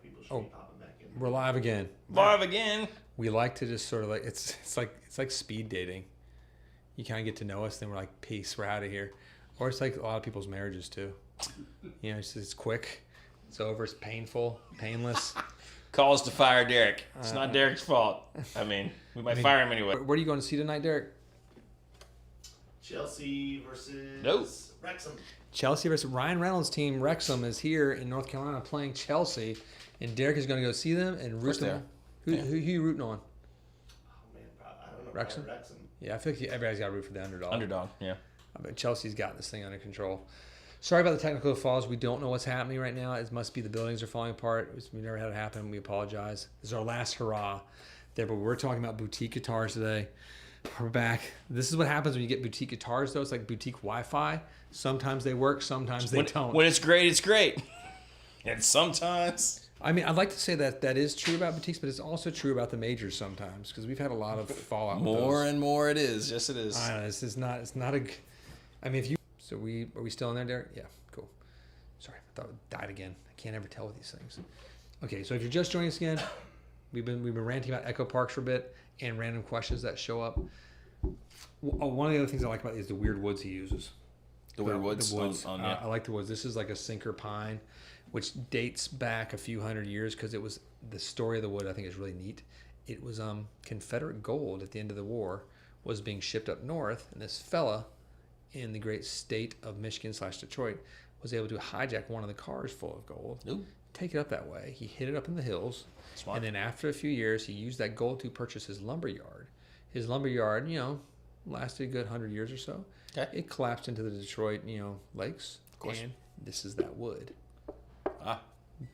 people should be popping back in. We're live again. Live again. We like to just sort of like it's like speed dating. You kind of get to know us, then we're like, peace, we're out of here. Or it's like a lot of people's marriages too. You know, it's quick, it's over, it's painful, painless. Calls to fire Derek. It's not Derek's fault. I mean, we might fire him anyway. Where are you going to see tonight, Derek? Chelsea versus Wrexham. Chelsea versus Ryan Reynolds' team. Wrexham is here in North Carolina playing Chelsea, and Derek is going to go see them and root them. Who you rooting on? Oh man, I don't know. Wrexham? Wrexham. Yeah, I feel like everybody's got to root for the underdog. Underdog, yeah. I bet Chelsea's got this thing under control. Sorry about the technical flaws. We don't know what's happening right now. It must be the buildings are falling apart. We never had it happen. We apologize. This is our last hurrah there, but we're talking about boutique guitars today. We're back. This is what happens when you get boutique guitars, though. It's like boutique Wi-Fi. Sometimes they work, sometimes they don't. When it's great, it's great. And sometimes... I mean, I'd like to say that is true about boutiques, but it's also true about the majors sometimes because we've had a lot of fallout. More and more it is. Yes, it is. I don't know. It's not a... I mean, if you... So are we still in there, Derek? Yeah, cool. Sorry, I thought it died again. I can't ever tell with these things. Okay, so if you're just joining us again, we've been ranting about Echo Parks for a bit and random questions that show up. One of the other things I like about it is the weird woods he uses. The weird woods? I like the woods. This is like a sinker pine, which dates back a few hundred years because it was the story of the wood I think is really neat. It was Confederate gold at the end of the war was being shipped up north, and this fella in the great state of Michigan/Detroit was able to hijack one of the cars full of gold, take it up that way. He hid it up in the hills. Smart. And then after a few years, he used that gold to purchase his lumber yard. His lumber yard, lasted a good 100 years or so. Okay. It collapsed into the Detroit, lakes. Of course. And this is that wood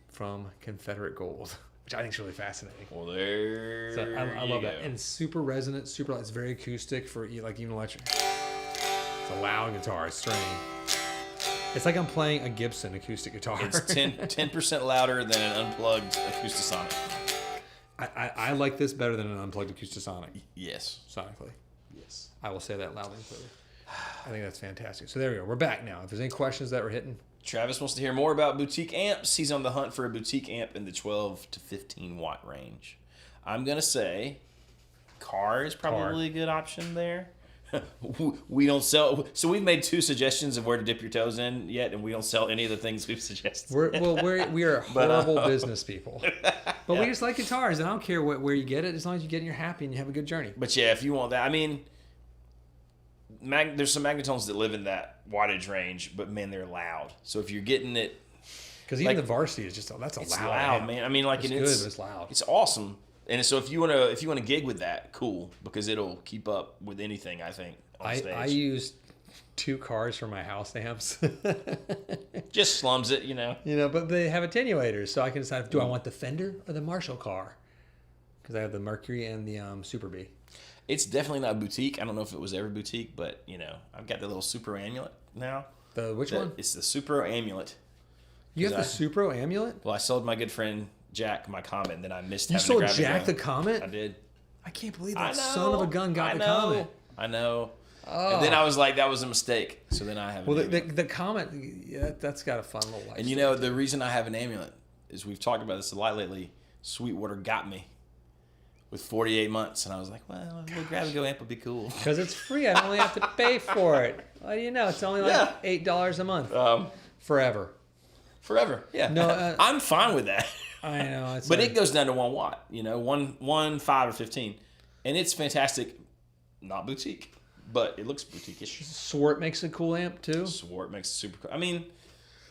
from Confederate gold, which I think is really fascinating. Well, there I love that. And super resonant, super light. It's very acoustic for even electric. It's a loud guitar. It's strange. It's like I'm playing a Gibson acoustic guitar. It's 10% louder than an unplugged Acoustasonic. I like this better than an unplugged Acoustasonic. Yes. Sonically. Yes. I will say that loudly and clearly. I think that's fantastic. So there we go. We're back now. If there's any questions that we're hitting. Travis wants to hear more about boutique amps. He's on the hunt for a boutique amp in the 12 to 15 watt range. I'm going to say car is probably a good option there. We don't sell, so we've made 2 suggestions of where to dip your toes in yet, and we don't sell any of the things we've suggested. We are horrible business people, but we just like guitars, and I don't care where you get it as long as you get it and you're happy and you have a good journey. But yeah, if you want that, I mean, there's some Magnetones that live in that wattage range, but man, they're loud. So if you're getting it, because even the Varsity is that's it's loud amp. Man. I mean, like it's good, but it's loud. It's awesome. And so if you want to gig with that, cool, because it'll keep up with anything, I think, on stage. I use 2 cars for my house amps. Just slums it, but they have attenuators, so I can decide, do I want the Fender or the Marshall car? Because I have the Mercury and the Super B. It's definitely not boutique. I don't know if it was ever boutique, but, I've got the little Super Amulet now. Which one? It's the Super Amulet. You have the Super Amulet? Well, I sold my good friend Jack my Comet, and then I missed having to grab it. You sold Jack the Comet? I did. I can't believe that son of a gun got the Comet. I know. Oh. And then I was like, that was a mistake. So then I have an amulet. The Comet, that's got a fun little life. And the reason I have an amulet is we've talked about this a lot lately. Sweetwater got me with 48 months. And I was like, well, a little grab-and-go amp would be cool. Because it's free. I don't only have to pay for it. Well, it's only like $8 a month. Forever. Forever, yeah. No, I'm fine with that. I know. But it goes down to 1 watt, 1, 5, or 15. And it's fantastic. Not boutique, but it looks boutique-ish. Swart makes a cool amp, too? Swart makes a super cool. I mean...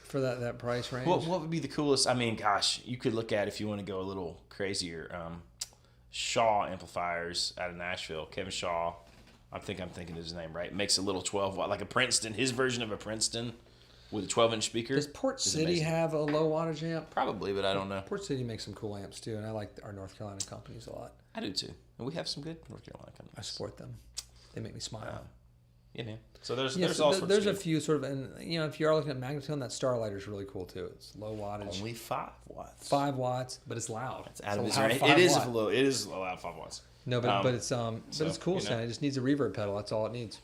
For that price range? What would be the coolest? I mean, gosh, you could look at, if you want to go a little crazier, Shaw amplifiers out of Nashville. Kevin Shaw, I'm thinking his name right, makes a little 12 watt, like a Princeton, his version of a Princeton. With a 12-inch speaker. Does Port City have a low wattage amp? Probably, but I don't know. Port City makes some cool amps too, and I like our North Carolina companies a lot. I do too. And we have some good North Carolina companies. I support them. They make me smile. Yeah, man. So there's all sorts there's a few sort of, and if you're looking at Magnetone, that Starlighter is really cool too. It's low wattage. Only 5 watts. 5 watts, but it's loud. It's out of his range. It is low. It is a loud 5 watts. No, but it's cool sound. It just needs a reverb pedal. That's all it needs.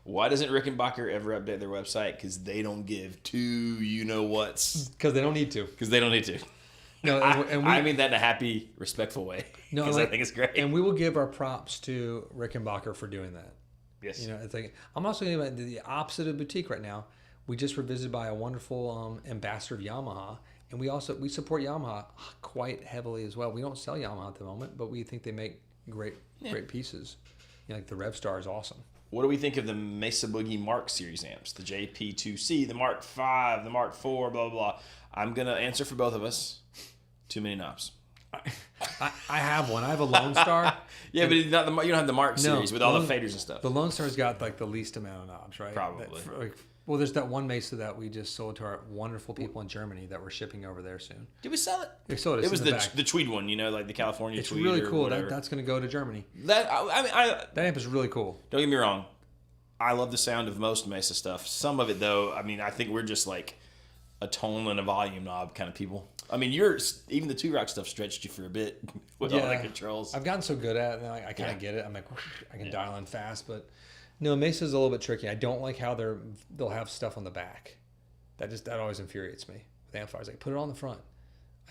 Why doesn't Rickenbacker ever update their website? Because they don't give 2 you-know-whats. Because they don't need to. Because they don't need to. No, and I mean that in a happy, respectful way. No, because I think it's great. And we will give our props to Rickenbacker for doing that. Yes. You know, it's like I'm also going about the opposite of boutique right now. We just were visited by a wonderful ambassador of Yamaha, and we support Yamaha quite heavily as well. We don't sell Yamaha at the moment, but we think they make great pieces. You know, like the RevStar is awesome. What do we think of the Mesa Boogie Mark Series amps? The JP2C, the Mark 5, the Mark 4, blah, blah, blah. I'm going to answer for both of us. Too many knobs. I have one. I have a Lone Star. Yeah, but not you don't have the Mark Series with all the faders and stuff. The Lone Star's got like the least amount of knobs, right? Probably. Well, there's that one Mesa that we just sold to our wonderful people in Germany that we're shipping over there soon. Did we sell it? We sold it. It was the tweed one, you know, like the California it's tweed. It's really or cool. whatever. That's going to go to Germany. That amp is really cool. Don't get me wrong. I love the sound of most Mesa stuff. Some of it, though, I mean, I think we're just like a tone and a volume knob kind of people. I mean, even the 2 Rock stuff stretched you for a bit with all the controls. I've gotten so good at it, and I kind of get it. I'm like, I can dial in fast, but no, Mesa's a little bit tricky. I don't like how they'll have stuff on the back. That always infuriates me with amplifiers. Like, put it on the front.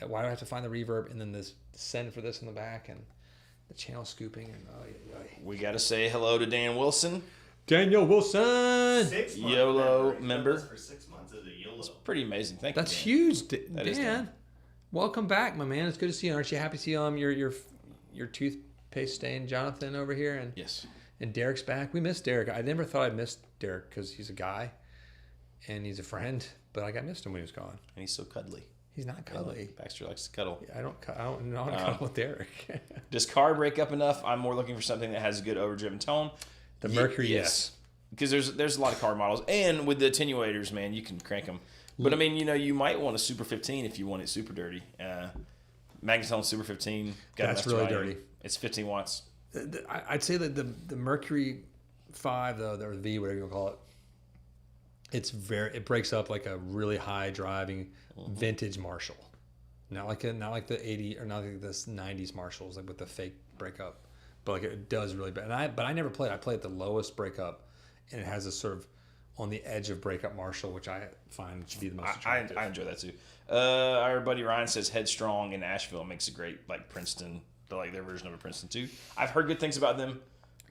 Why do I have to find the reverb and then this send for this in the back and the channel scooping and we got to say hello to Dan Wilson. Daniel Wilson, 6 months YOLO member. For 6 months of the YOLO. It's pretty amazing. Thank That's you. huge, That is Dan. Welcome back, my man. It's good to see you. Aren't you happy to see your toothpaste stain Jonathan over here? And yes. And Derek's back. We missed Derek. I never thought I'd miss Derek because he's a guy and he's a friend, but I missed him when he was gone. And he's so cuddly. He's not cuddly. Baxter likes to cuddle. I don't know how to cuddle with Derek. Does car break up enough? I'm more looking for something that has a good overdriven tone. The Mercury, yes. Because there's a lot of car models, and with the attenuators, man, you can crank them. But I mean, you know, you might want a Super 15 if you want it super dirty. Magnetone Super 15. That's really dirty. It's 15 watts. I'd say that the Mercury 5 though, or V, whatever you call it, it breaks up like a really high driving vintage Marshall, not like the 80 or not like the 90s Marshalls like with the fake breakup, but like it does really bad. But I never played. I played at the lowest breakup, and it has a sort of on the edge of breakup Marshall, which I find to be the most attractive. I enjoy that too. Our buddy Ryan says Headstrong in Asheville makes a great like Princeton, like their version of a Princeton too. I've heard good things about them,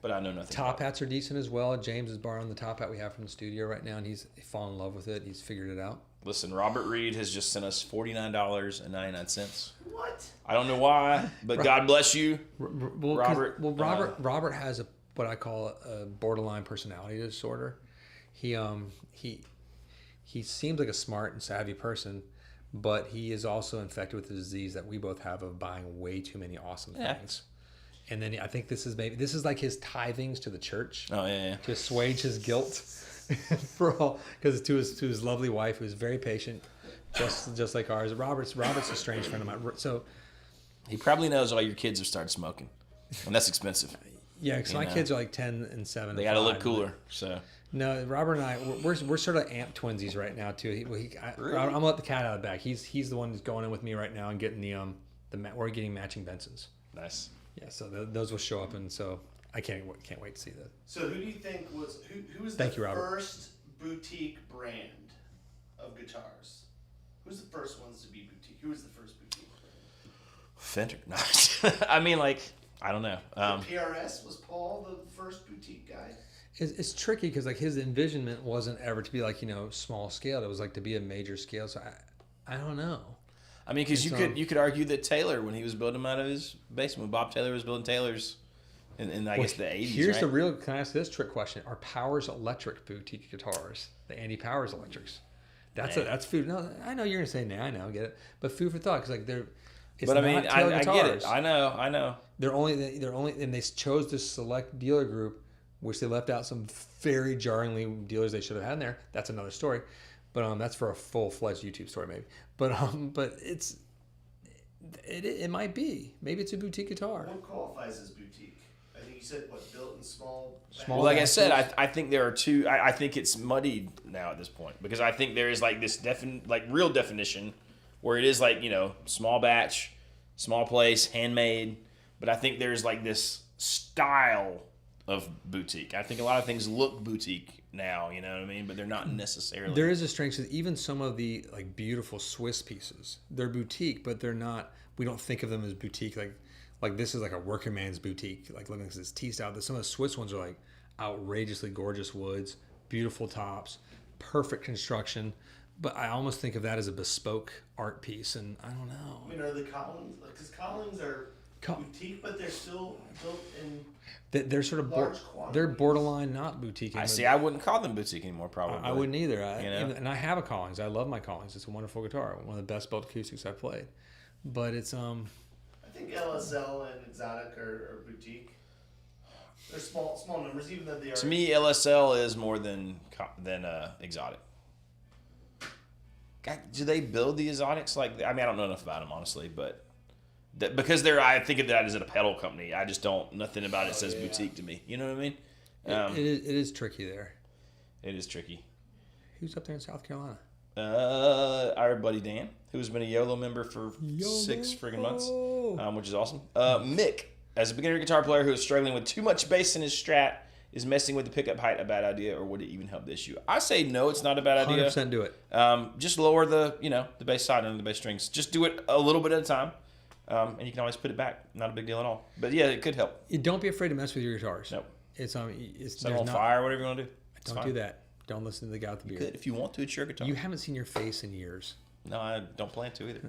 but I know nothing. Top hats are decent as well. James is borrowing the top hat we have from the studio right now, and he's fallen in love with it. He's figured it out. Listen, Robert Reed has just sent us $49.99. What? I don't know why, but God bless you, Robert. Robert has what I call a borderline personality disorder. He seems like a smart and savvy person, but he is also infected with the disease that we both have of buying way too many awesome things. And then I think this is like his tithings to the church. Oh yeah. To assuage his guilt for all, because to his lovely wife who's very patient, just like ours. Robert's a strange friend of mine. So he probably knows all your kids have started smoking, and that's expensive. Yeah, because my kids are like 10 and 7. They got to look cooler. So no, Robert and I we're sort of amp twinsies right now too. Really? I'm gonna let the cat out of the bag. He's the one who's going in with me right now and getting we're getting matching Bensons. Nice. Yeah, so those will show up, and so I can't wait to see that. So who do you think was who was Thank the you, Robert. first boutique brand of guitars? Who's the first ones to be boutique? Who was the first boutique brand? Fender. No. I mean, like, I don't know. PRS, was Paul the first boutique guy? It's tricky because like his envisionment wasn't ever to be like small scale. It was like to be a major scale. So I don't know. I mean, because you could argue that Taylor, when he was building them out of his basement, when Bob Taylor was building Taylors in I guess the 80s, Here's right? the real, can I ask this trick question? Are Powers Electric boutique guitars? The Andy Powers Electrics. That's food. No, I know you're going to say, nah, I know, get it. But food for thought, because like but I mean, I get it. I know. They're only, and they chose this select dealer group, which they left out some very jarringly dealers they should have had in there. That's another story. But that's for a full-fledged YouTube story maybe. But it might be. Maybe it's a boutique guitar. What qualifies as boutique? I think you said built in small. Well, like I said, I think there are two. I think it's muddied now at this point because I think there is like this real definition where it is like small batch, small place, handmade. But I think there's like this style of boutique. I think a lot of things look boutique now, you know what I mean, but they're not necessarily. There is a strength to even some of the like beautiful Swiss pieces. They're boutique, but they're not. We don't think of them as boutique. Like this is like a working man's boutique. Like looking at this tea style. Some of the Swiss ones are like outrageously gorgeous woods, beautiful tops, perfect construction. But I almost think of that as a bespoke art piece, and I don't know. I mean, are the Collins, because Collins are boutique, but they're still built in they're sort of large quantities. they're borderline not boutique. I see. I wouldn't call them boutique anymore, probably. I wouldn't either. And I have a Collins. I love my Collins. It's a wonderful guitar. One of the best built acoustics I've played. But it's I think LSL and Exotic are boutique. They're small numbers, even though they are. To me, LSL is more than Exotic. God, do they build the Exotics? I don't know enough about them, honestly, but because I think of that as a pedal company. I just don't. Nothing about it says boutique to me. You know what I mean? it is tricky there. It is tricky. Who's up there in South Carolina? Our buddy Dan, who's been a YOLO member for 6 friggin' months, which is awesome. Mick, as a beginner guitar player who is struggling with too much bass in his Strat, is messing with the pickup height a bad idea, or would it even help the issue? I say no, it's not a bad idea. 100% do it. Just lower the bass side and the bass strings. Just do it a little bit at a time, and you can always put it back. Not a big deal at all. But yeah, it could help. Don't be afraid to mess with your guitars. Nope. It's Set on fire, whatever you want to do. Don't do that. Don't listen to the guy with the beard. Good. If you want to, it's your guitar. You haven't seen your face in years. No, I don't plan to either.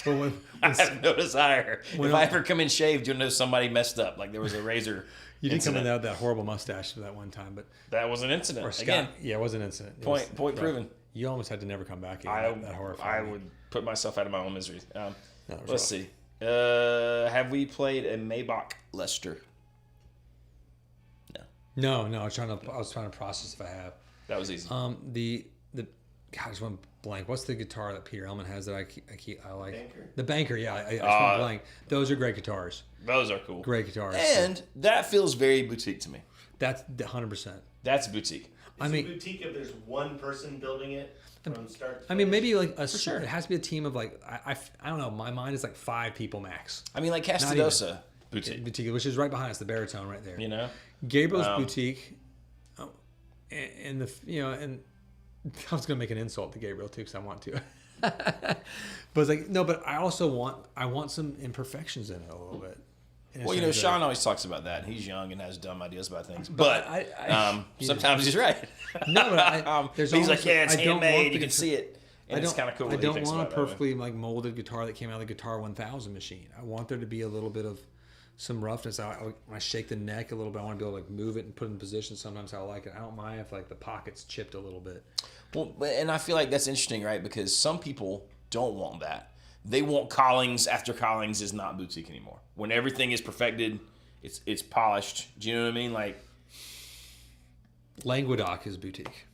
Well, I have no desire. If I ever come in shaved, you'll know somebody messed up. Like there was a razor. You did come in with that horrible mustache for that one time, but that was an incident. Or Scott, again, yeah, it was an incident. Point proven. You almost had to never come back again. That horrifying. I would put myself out of my own misery. Let's rough. see. Have we played a Maybach Lester? No. I was trying to process if I have. That was easy. God, I just went blank. What's the guitar that Peter Elman has that I like? Banker. The Banker, yeah. I just went blank. Those are great guitars. Those are cool. Great guitars. And that feels very boutique to me. That's 100%. That's boutique. It's a boutique if there's one person building it from start to finish. I mean, maybe like sure. It has to be a team of like I don't know. My mind is like 5 people max. I mean, like Castadosa boutique. Boutique, which is right behind us, the Baritone right there. You know, Gabriel's boutique, and and I was gonna make an insult to Gabriel too because I want to, but it's like no, but I also want some imperfections in it a little bit. Well, Sean always talks about that. He's young and has dumb ideas about things, but sometimes he's right. No, but he's like, yeah, it's handmade. You can see it. And it's kind of cool. I don't want a perfectly like molded guitar that came out of the Guitar 1000 machine. I want there to be a little bit of some roughness. When I shake the neck a little bit, I want to be able to like move it and put it in position. Sometimes how I like it. I don't mind if like the pocket's chipped a little bit. Well, and I feel like that's interesting, right? Because some people don't want that. They want Collings after Collings is not boutique anymore. When everything is perfected, it's polished. Do you know what I mean? Like Languedoc is boutique.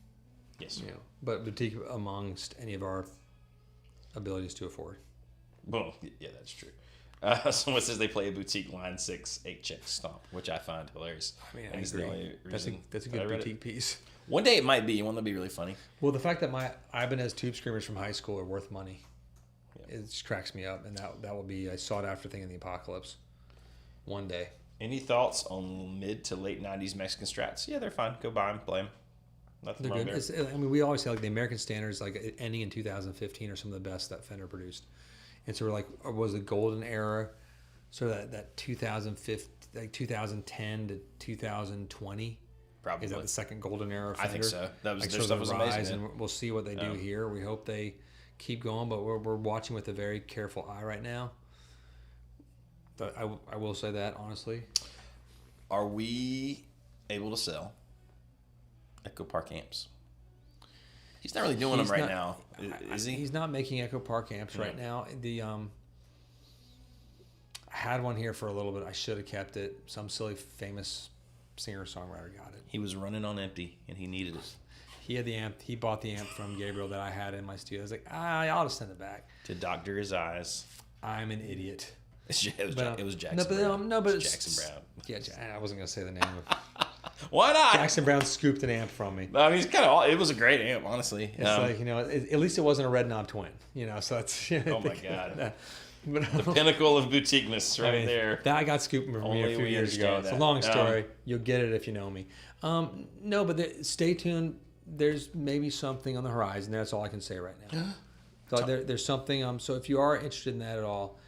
Yes. But boutique amongst any of our abilities to afford. Well, yeah, that's true. Someone says they play a boutique line 6 8-check stomp, which I find hilarious. I mean, I agree. That's a good boutique piece. One day it might be. One that'll be really funny. Well, the fact that my Ibanez Tube Screamers from high school are worth money, it just cracks me up, and that will be a sought after thing in the apocalypse. One day. Any thoughts on mid to late 90s Mexican Strats? Yeah, they're fine. Go buy them, play them. Nothing They're wrong good. there. I mean, we always say like the American standards, like ending in 2015, are some of the best that Fender produced. And so we're like, was the golden era, sort of that 2015, like 2010 to 2020? Probably. Is that the second golden era of Fender? I think so. That was like, their stuff was amazing. And we'll see what they do here. We hope they keep going, but we're watching with a very careful eye right now. But I will say that honestly. Are we able to sell Echo Park amps? He's not really doing them right now, is he? He's not making Echo Park amps right now. I had one here for a little bit. I should have kept it. Some silly famous singer-songwriter got it. He was running on empty, and he needed it. He had the amp. He bought the amp from Gabriel that I had in my studio. I was like, I'll just send it back. To doctor his eyes. I'm an idiot. It was Jackson Brown. No, but it's Jackson Brown. Yeah, I wasn't going to say the name of it. Why not? Jackson Brown scooped an amp from me. I mean, it was a great amp, honestly. It's like, at least it wasn't a red knob twin, so that's. Oh my God. But The pinnacle of boutiqueness right there. That got scooped from me Only a few we years ago. understand It's a that. long story. You'll get it if you know me. No, but stay tuned. There's maybe something on the horizon. That's all I can say right now. So there's something. So if you are interested in that at all,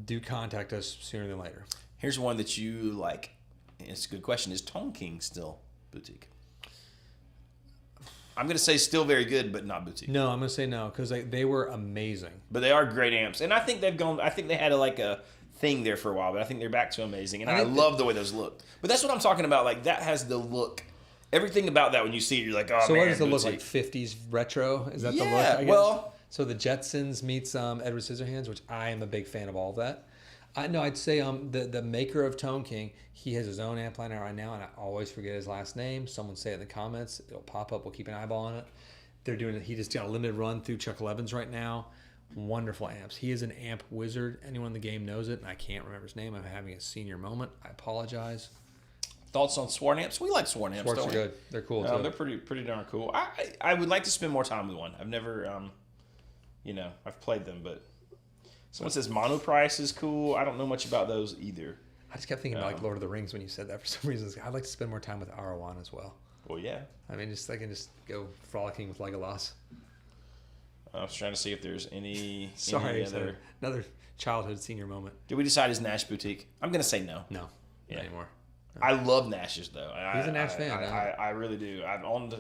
do contact us sooner than later. Here's one that you like. It's a good question. Is Tone King still boutique? I'm going to say still very good, but not boutique. No, I'm going to say no because they were amazing. But they are great amps. And I think they've gone, I think they had a thing there for a while, but I think they're back to amazing. And I love the way those look. But that's what I'm talking about. Like, that has the look. Everything about that, when you see it, you're like, oh, so man, what does it look boutique. like? 50s retro? Is that the look? Yeah, I guess? well. So the Jetsons meets Edward Scissorhands, which I am a big fan of all of that. I'd say the maker of Tone King, he has his own amp line out right now, and I always forget his last name. Someone say it in the comments. It'll pop up. We'll keep an eyeball on it. They're doing it. He just got a limited run through Chuck Levins right now. Wonderful amps. He is an amp wizard. Anyone in the game knows it, and I can't remember his name. I'm having a senior moment. I apologize. Thoughts on Sworn amps? We like Sworn amps, Swartz don't are we? good. They're cool too. They're pretty darn cool. I would like to spend more time with one. I've never, I've played them, but someone says Monoprice is cool. I don't know much about those either. I just kept thinking about like Lord of the Rings when you said that for some reason. I'd like to spend more time with Arawan as well. Well, yeah. I mean, I can just go frolicking with Legolas. I was trying to see if there's any Sorry, other. another childhood senior moment. Did we decide is Nash boutique? I'm gonna say no. No, Yeah. not anymore. I love Nash's though. He's a Nash fan. I really do. I don't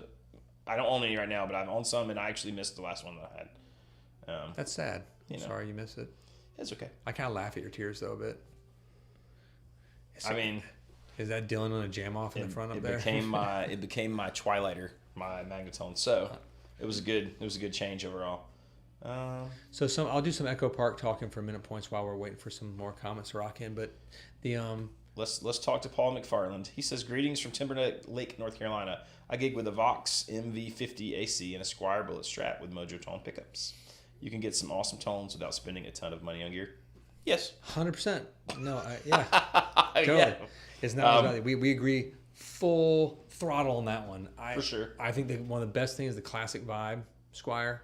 own any right now, but I've owned some, and I actually missed the last one that I had. That's sad. You know. Sorry you missed it. It's okay. I kind of laugh at your tears though a bit. I mean, is that Dylan on a jam off in the front up there? It became my Twilighter, my Magnetone. So it was a good change overall. So I'll do some Echo Park talking for minute points while we're waiting for some more comments to rock in. But the Let's talk to Paul McFarland. He says, greetings from Timberlake Lake, North Carolina. I gig with a Vox MV50 AC and a Squier Bullet Strap with Mojo Tone pickups. You can get some awesome tones without spending a ton of money on gear. Yes. 100%. No, yeah. Totally. Yeah. It's not we agree full throttle on that one. For sure. I think that one of the best things, the classic vibe Squier,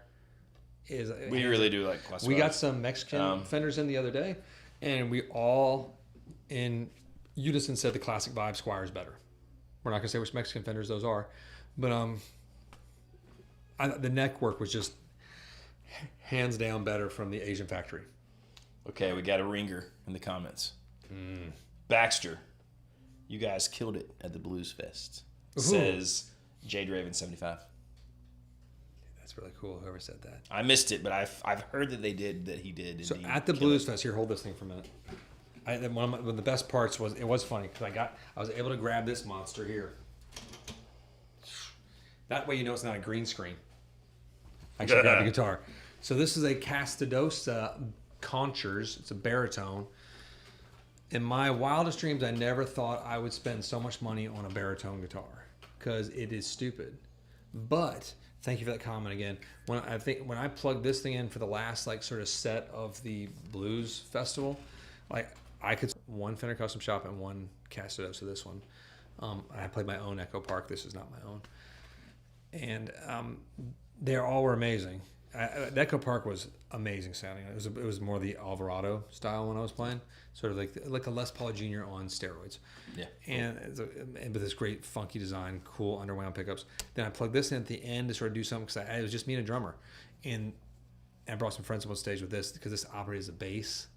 is we really do like classic. We got some Mexican fenders in the other day, and we all in unison said the classic vibe Squier is better. We're not gonna say which Mexican fenders those are, but the neck work was just hands down better from the Asian factory. Okay, we got a ringer in the comments. Baxter, you guys killed it at the Blues Fest. Says Jade Raven 75. That's really cool. Whoever said that. I missed it, but I've heard that he did. So at the Blues Fest, here, hold this thing for a minute. One of the best parts was it was funny because I was able to grab this monster here. That way you know it's not a green screen. I actually grabbed the guitar. So this is a Castadosa Conchers. It's a baritone. In my wildest dreams, I never thought I would spend so much money on a baritone guitar because it is stupid. But thank you for that comment again. When I plugged this thing in for the last sort of set of the blues festival, I could one Fender Custom Shop and one Castadosa. This one, I played my own Echo Park. This is not my own, and they all were amazing. The Echo Park was amazing sounding. It was more the Alvarado style when I was playing, sort of like a Les Paul Jr. on steroids. Yeah. And with this great funky design, cool underwound pickups. Then I plugged this in at the end to sort of do something because it was just me and a drummer, and I brought some friends up on stage with this because this operated as a bass,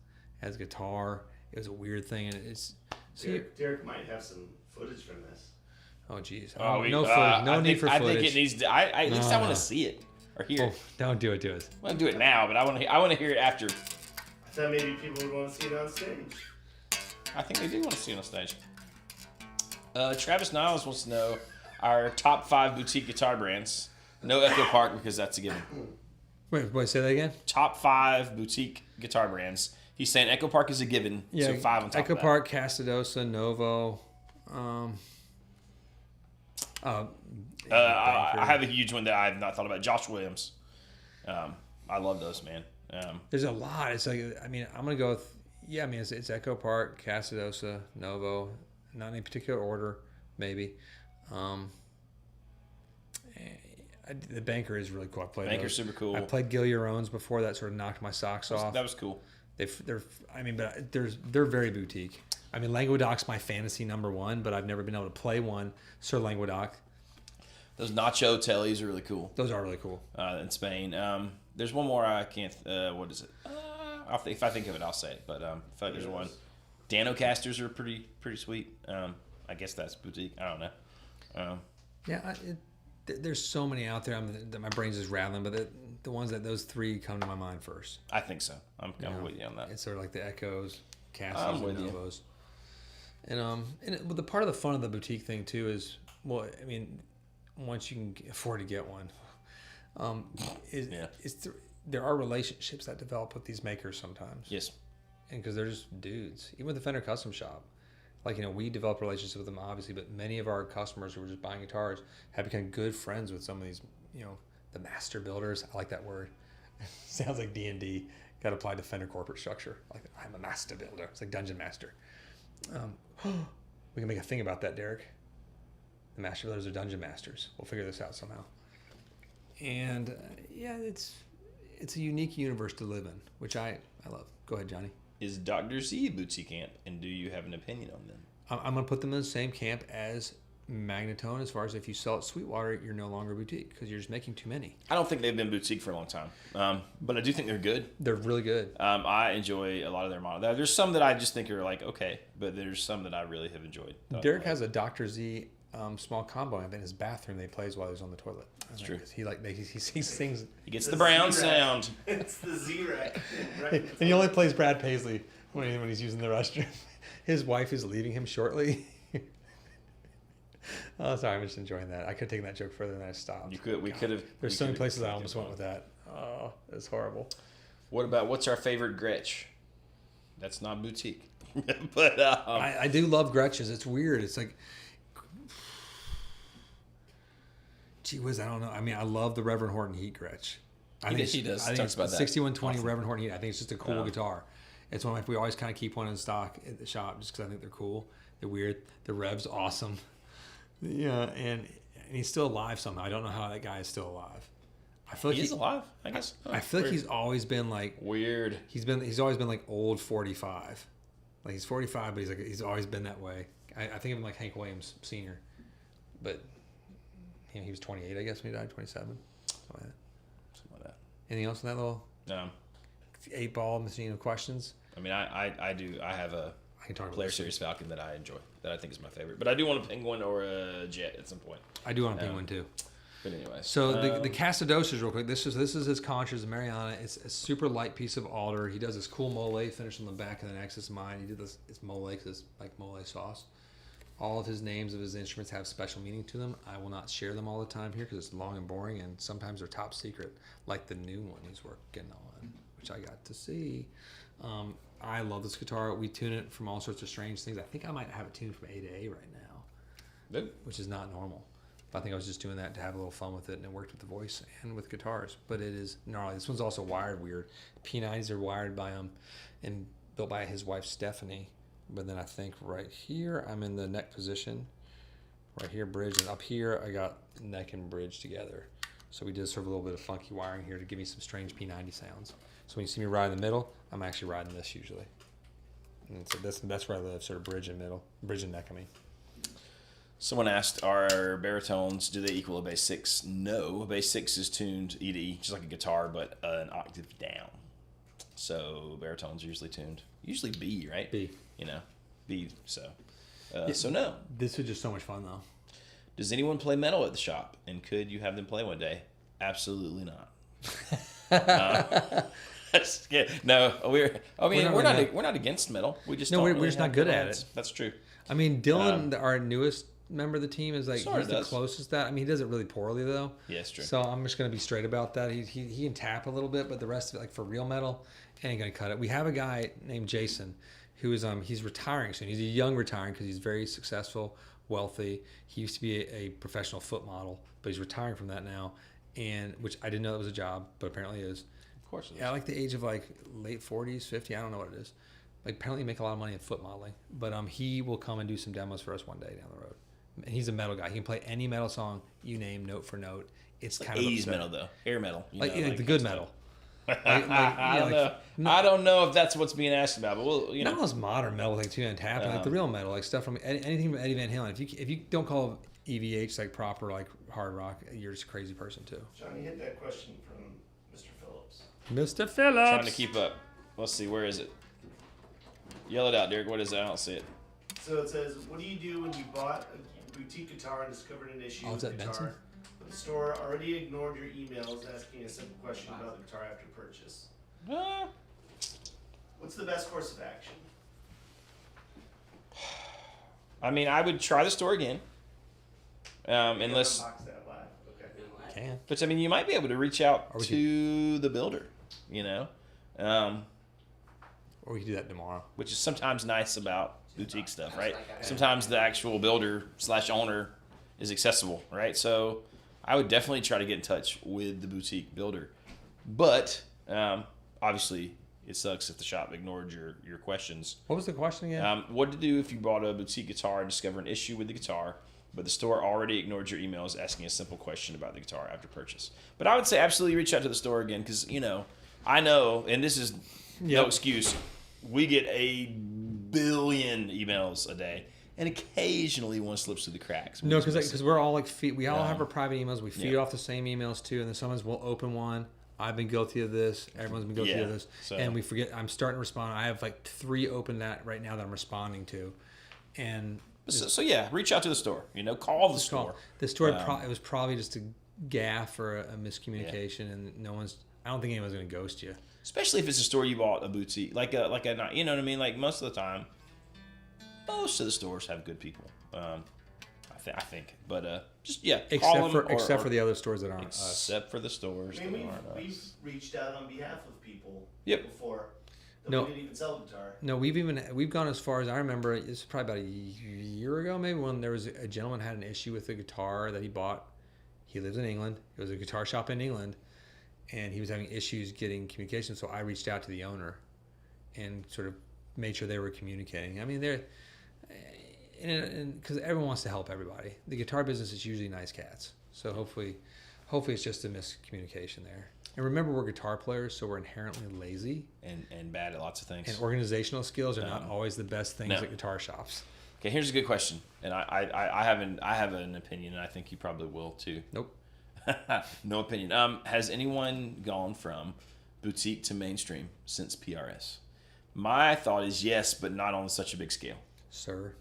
as a guitar. It was a weird thing, and it's. Derek might have some footage from this. Oh geez. No need for footage. I think it needs to. At least I want to see it. Or hear it. Don't do it to us. I want to do it now, but I want to hear it after. I thought maybe people would want to see it on stage. I think they do want to see it on stage. Travis Niles wants to know our top 5 boutique guitar brands. No Echo Park because that's a given. Wait, say that again? Top 5 boutique guitar brands. He's saying Echo Park is a given, so 5 on top Echo of that. Park, Castadosa, Novo. I have a huge one that I have not thought about. Josh Williams. I love those, man. There's a lot. It's I'm gonna go with it's Echo Park, Castadosa, Novo, not in any particular order, maybe. The Banker is really cool. I played Banker's those. super cool. I played Gilliarones before. That sort of knocked my socks off. That was cool. They're. I mean, but they're very boutique. I mean, Languedoc's my fantasy number one, but I've never been able to play one. Sir Languedoc. Those Nacho Tellies are really cool. Those are really cool. In Spain. There's one more I can't. What is it? If I think of it, I'll say it. But I feel like there's one. Danocasters are pretty sweet. I guess that's boutique. I don't know. Yeah, there's so many out there. My brain's just rattling, but the ones those three come to my mind first. I think so. I'm with you on that. It's sort of like the Echoes, Cassies, I'm and with you. Novos. But the part of the fun of the boutique thing too is, well, I mean, once you can afford to get one, there are relationships that develop with these makers sometimes. Yes. And because they're just dudes, even with the Fender Custom Shop, like, we develop relationships with them obviously, but many of our customers who are just buying guitars have become good friends with some of these, the master builders. I like that word. Sounds like D&D got applied to Fender corporate structure. Like, I'm a master builder. It's like Dungeon Master. We can make a thing about that, Derek. The master builders are dungeon masters. We'll figure this out somehow. And it's a unique universe to live in, which I love. Go ahead, Johnny. Is Dr. Z a boutique amp, and do you have an opinion on them? I'm going to put them in the same camp as Magnetone, as far as if you sell at Sweetwater, you're no longer boutique because you're just making too many. I don't think they've been boutique for a long time, but I do think they're good. They're really good. I enjoy a lot of their models. There's some that I just think are like okay, but there's some that I really have enjoyed. Derek has a Dr. Z small combo amp in his bathroom that he plays while he's on the toilet. That's true. He sings. He gets the brown Z-Rack. sound. It's the Z-Rack. And he only plays Brad Paisley when he's using the restroom. His wife is leaving him shortly. Oh, sorry, I'm just enjoying that. I could have taken that joke further than I stopped. We could have. There's so many places I almost went with that. Oh, it's horrible. What's our favorite Gretsch? That's not boutique. But I do love Gretches. It's weird. It's like, gee whiz, I don't know. I mean, I love the Reverend Horton Heat Gretsch. He does. I think Talks it's about that 6120 often. Reverend Horton Heat. I think it's just a cool guitar. It's one we always kind of keep one in stock at the shop just because I think they're cool. They're weird. The rev's awesome. Yeah, and he's still alive somehow. I don't know how that guy is still alive. I feel like he's alive, I guess. I feel like Weird. he's always been like Weird. He's always been like old 45. Like he's 45, but he's always been that way. I think of him like Hank Williams Sr. But he was 28, I guess, when he died. 27. Something like that. Anything else in that little 8-ball machine of questions? I mean, I do. I have a I can talk about Player this. Series Falcon that I enjoy, that I think is my favorite. But I do want a Penguin or a Jet at some point. I do want a Penguin too. But anyway. So the Casadoses, real quick. This is his Contras, the Mariana. It's a super light piece of alder. He does this cool mole finish on the back of the Nexus Mine. He did this. It's mole because it's like mole sauce. All of his names of his instruments have special meaning to them. I will not share them all the time here because it's long and boring, and sometimes they're top secret, like the new one he's working on, which I got to see. I love this guitar. We tune it from all sorts of strange things. I think I might have it tuned from A to A right now, which is not normal. But I think I was just doing that to have a little fun with it, and it worked with the voice and with guitars. But it is gnarly. This one's also wired weird. P90s are wired by him and built by his wife Stephanie. But then I think right here I'm in the neck position. Right here, bridge, and up here I got neck and bridge together. So we did sort of a little bit of funky wiring here to give me some strange P90 sounds. So when you see me ride in the middle, I'm actually riding this usually. And so that's where I live, sort of bridge and neck, I mean. Someone asked, are baritones, do they equal a bass 6? No, a bass 6 is tuned E to E, just like a guitar, but an octave down. So baritones are usually tuned. Usually B, right? B. B, so. So no. This was just so much fun, though. Does anyone play metal at the shop? And could you have them play one day? Absolutely not. No, we're not against metal. We just we're just not good at it. That's true. I mean, Dylan, our newest member of the team, is like he's the closest that. I mean, he does it really poorly though. Yeah, it's true. So I'm just gonna be straight about that. He can tap a little bit, but the rest of it, like for real metal, ain't gonna cut it. We have a guy named Jason, who is he's retiring soon. He's a young retiring because he's very successful, wealthy. He used to be a professional foot model, but he's retiring from that now, and which I didn't know that was a job, but apparently it is. Of course it is. At like the age of like late 40s, 50, I don't know what it is. Like apparently you make a lot of money in foot modeling, but he will come and do some demos for us one day down the road. And he's a metal guy. He can play any metal song you name, note for note, it's Like kind of 80s upsetting. metal though, hair metal. You Like, know, the good metal. I don't know. I don't know if that's what's being asked about, but we'll, you Not know. those modern metal like 2 and Tap, like the real metal, like stuff from anything from Eddie Van Halen. If you don't call EVH like proper like hard rock, you're just a crazy person too. Johnny, hit that question from Mr. Phillips. Mr. Phillips. Trying to keep up. Let's see, where is it? Yell it out, Derek. What is it? I don't see it. So it says, what do you do when you bought a boutique guitar and discovered an issue with is the that guitar, Benson? but the store already ignored your emails asking a simple question about the guitar after purchase? What's the best course of action? I mean, I would try the store again. Unless, Unbox that live. Okay. Can. but I mean, you might be able to reach out Or we to the builder, you know, Or we can do that tomorrow. which is sometimes nice about boutique stuff, right? Sometimes the actual builder / owner is accessible, right? So I would definitely try to get in touch with the boutique builder. But obviously, it sucks if the shop ignored your questions. What was the question again? What to do if you bought a boutique guitar and discover an issue with the guitar, but the store already ignored your emails asking a simple question about the guitar after purchase? But I would say absolutely reach out to the store again because, you know, I know, and this is no Yep. excuse, we get a billion emails a day, and occasionally one slips through the cracks. No, because we're all like we all have Yeah. our private emails. We feed Yeah. off the same emails too, and then sometimes we'll open one. I've been guilty of this. Everyone's been guilty Yeah, of this, so- and we forget. I'm starting to respond. I have like 3 open that right now that I'm responding to, and So yeah, reach out to the store. You know, call the store. the store. It was probably just a gaffe or a miscommunication, and no one's. I don't think anyone's going to ghost you. Especially if it's a store you bought a boutique, like a you know what I mean. Like most of the time, most of the stores have good people. I think, but just yeah, call them Except for the other stores that aren't us. except for the stores I that mean, aren't we've us. reached out on behalf of people Yep. before. That No. we didn't even sell a guitar. No, we've gone as far as I remember. It's probably about a year ago, maybe, when there was a gentleman had an issue with a guitar that he bought. He lives in England. It was a guitar shop in England, and he was having issues getting communication. So I reached out to the owner, and sort of made sure they were communicating. I mean, they're because everyone wants to help everybody. The guitar business is usually nice cats. So hopefully it's just a miscommunication there. And remember, we're guitar players, so we're inherently lazy. And bad at lots of things. And organizational skills are not always the best things No. at guitar shops. Okay, here's a good question, and I have an opinion, and I think you probably will too. Nope. No opinion. Has anyone gone from boutique to mainstream since PRS? My thought is yes, but not on such a big scale. Sir.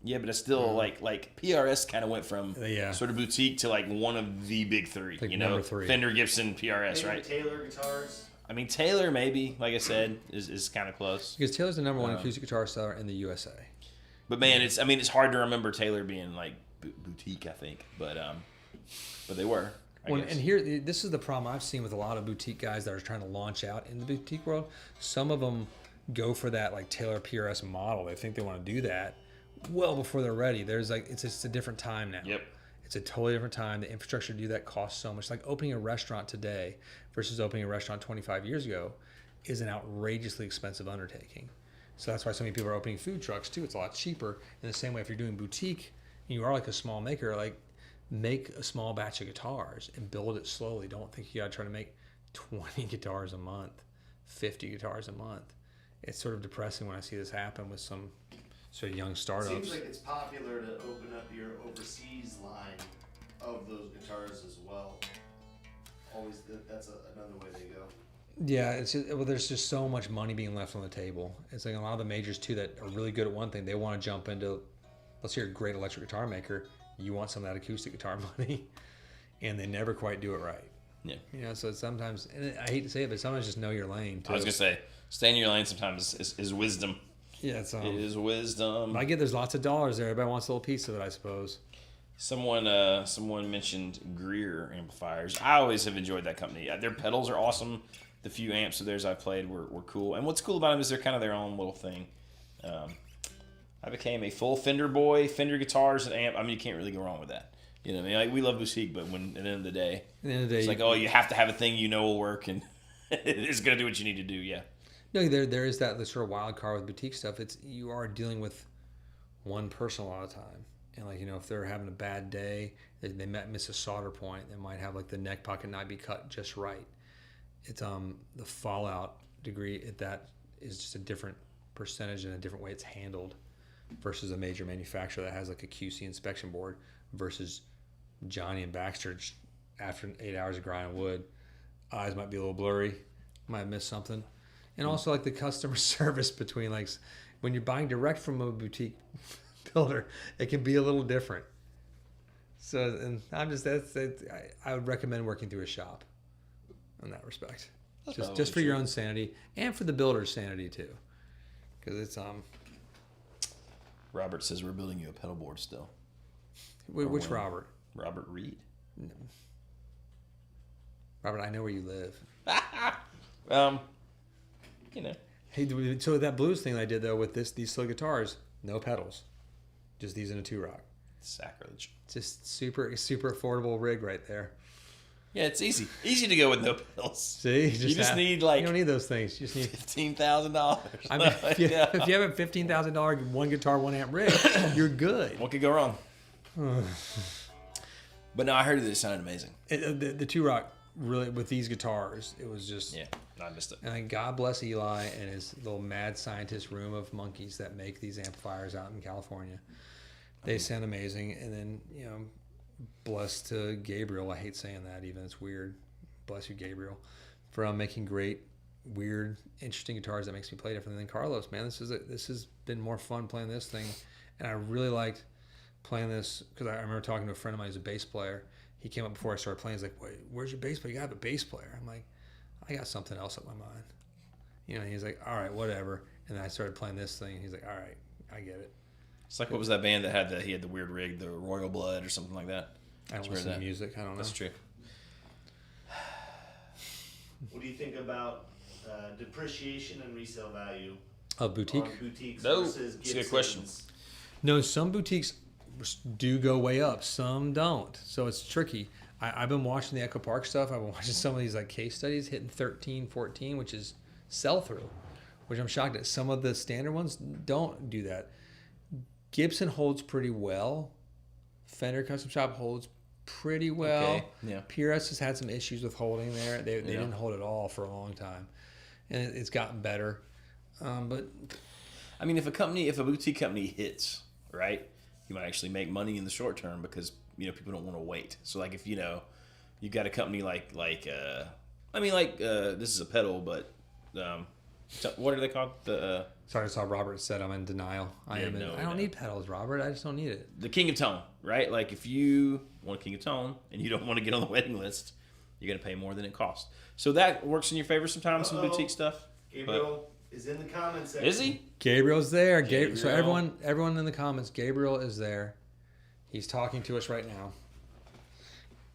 Yeah, but it's still like PRS kind of went from Yeah. sort of boutique to like one of the big 3. Like you know, number 3. Fender, Gibson, PRS, Maybe right? Taylor guitars. I mean, Taylor maybe, like I said, is kind of close. Because Taylor's the number 1 acoustic guitar seller in the USA. But man, it's hard to remember Taylor being like boutique, I think, but they were. I guess. And here, this is the problem I've seen with a lot of boutique guys that are trying to launch out in the boutique world. Some of them go for that like Taylor PRS model. They think they want to do that well before they're ready. There's like it's just a different time now. Yep. It's a totally different time. The infrastructure to do that costs so much. Like opening a restaurant today versus opening a restaurant 25 years ago is an outrageously expensive undertaking. So that's why so many people are opening food trucks too. It's a lot cheaper. In the same way, if you're doing boutique and you are like a small maker, like make a small batch of guitars and build it slowly. Don't think you gotta try to make 20 guitars a month, 50 guitars a month. It's sort of depressing when I see this happen with some sort of young It startups. seems like it's popular to open up your overseas line of those guitars as well. Always, that's another way they go. Yeah, it's just, well, there's just so much money being left on the table. It's like a lot of the majors too that are really good at one thing. They want to jump into, let's say you're a great electric guitar maker. You want some of that acoustic guitar money, and they never quite do it right. Yeah. You know, so sometimes, and I hate to say it, but sometimes just know your lane too. I was gonna say, stay in your lane sometimes is wisdom. Yeah, it's It is wisdom. I get there's lots of dollars there. Everybody wants a little piece of it, I suppose. Someone mentioned Greer amplifiers. I always have enjoyed that company. Their pedals are awesome. The few amps of theirs I've played were cool. And what's cool about them is they're kind of their own little thing. I became a full Fender boy. Fender guitars and amp. I mean, you can't really go wrong with that. You know what I mean? Like, we love boutique, but when at the end of the day, it's like, oh, you have to have a thing you know will work, and it's gonna do what you need to do. Yeah. No, there is that sort of wild card with boutique stuff. It's you are dealing with one person a lot of time, And like, if they're having a bad day, they might miss a solder point. They might have like the neck pocket not be cut just right. It's the fallout degree at that is just a different percentage and a different way it's handled versus a major manufacturer that has like a QC inspection board versus Johnny and Baxter. Just after 8 hours of grinding wood, eyes might be a little blurry, might miss something. And also like the customer service between like when you're buying direct from a boutique builder, it can be a little different. So, and I'm just I would recommend working through a shop in that respect. Just for your own sanity and for the builder's sanity too, because it's Robert says we're building you a pedal board still. Which Robert? Robert Reed. No. Robert, I know where you live. Hey, so that blues thing I did though with these slow guitars, no pedals, just these in a 2-rock. Sacrilege. Just super affordable rig right there. Yeah, it's easy to go with no pedals. See, you just need like you don't need those things. You just need $15,000. I mean, if you have a $15,000 one guitar 1 amp rig, you're good. What could go wrong? But no, I heard it sounded amazing. The 2-rock really with these guitars, it was just I missed it. And God bless Eli and his little mad scientist room of monkeys that make these amplifiers out in California. They sound amazing. And then, bless to Gabriel. I hate saying that even. It's weird. Bless you, Gabriel, for making great, weird, interesting guitars that makes me play different than Carlos. Man, this has been more fun playing this thing. And I really liked playing this because I remember talking to a friend of mine who's a bass player. He came up before I started playing. He's like, "Wait, where's your bass player? You got a bass player." I'm like, "I got something else on my mind." And he's like, "All right, whatever." And then I started playing this thing. And he's like, "All right, I get it." It's like, what was that band that had he had the weird rig, the Royal Blood or something like that? I don't listen to music. I don't know. That's true. What do you think about depreciation and resale value Of boutique? on boutiques No, versus that's a good question. Gibsons? No, some boutiques do go way up. Some don't. So it's tricky. I've been watching the Echo Park stuff. I've been watching some of these like case studies hitting 13, 14, which is sell through, which I'm shocked at. Some of the standard ones don't do that. Gibson holds pretty well. Fender Custom Shop holds pretty well. Okay. Yeah. PRS has had some issues with holding there. They didn't hold at all for a long time, and it's gotten better. But I mean, if a boutique company hits, right, you might actually make money in the short term because people don't want to wait. So like if you've got a company like this is a pedal, but what are they called? Sorry, I saw Robert said I'm in denial. I don't need pedals, Robert. I just don't need it. The King of Tone, right? Like if you want a King of Tone and you don't want to get on the waiting list, you're going to pay more than it costs. So that works in your favor sometimes, some boutique stuff. Gabriel is in the comments section. Is he? Gabriel's there. Gabriel. So everyone in the comments, Gabriel is there. He's talking to us right now.